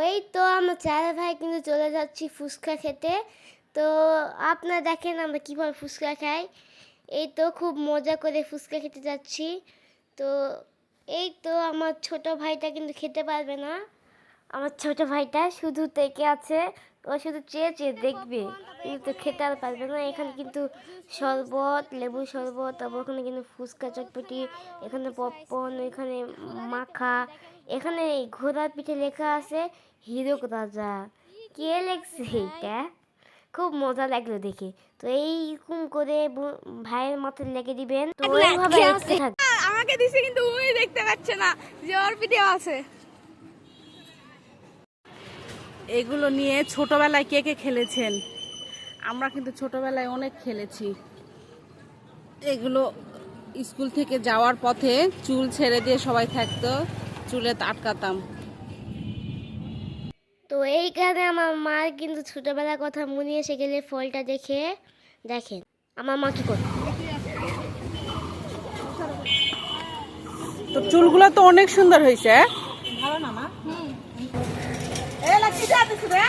এই তো আমরা চার ভাই কিন্তু চলে যাচ্ছি ফুচকা খেতে। তো আপনারা দেখেন আমরা কীভাবে ফুচকা খাই। এই তো খুব মজা করে ফুচকা খেতে যাচ্ছি। তো এই তো আমার ছোট ভাইটা কিন্তু খেতে পারবে না। আমার ছোট ভাইটা শুধু থেকে আছে, ও শুধু চেয়ে চেয়ে দেখবে, কিন্তু খেতে আর পারবে না। এখানে কিন্তু শরবত, লেবু শরবত, তারপর ওখানে কিন্তু ফুচকা চটপটি, এখানে পপকর্ন, এখানে মাখা, এখানে ঘোড়ার পিঠে লেখা আছে হীরক রাজা। কে লেখছে এইটা? খুব মজা লাগলো দেখে। তো এইরকম করে ভাইয়ের মাথায় লেগে দিবেন, তো এইভাবে দেখতে থাকবে। আমাকে দিছে কিন্তু উনি দেখতে পাচ্ছে না যে ওর পিঠে আছে। এগুলো নিয়ে ছোটবেলায় কে কে খেলেছেন? আমরা কিন্তু ছোটবেলায় অনেক খেলেছি। এগুলো স্কুল থেকে যাওয়ার পথে চুল ছেড়ে দিয়ে সবাই থাকতো, চুলে আটকাতাম। তো এইখানে আমার মার কিন্তু ছোটবেলার কথা মনে এসে গেলে ফলটা দেখে দেখেন আমার মা কি করে। তো চুলগুলো তো অনেক সুন্দর হয়েছে। ভালো না মা? এ লাকি যা দিছ রে।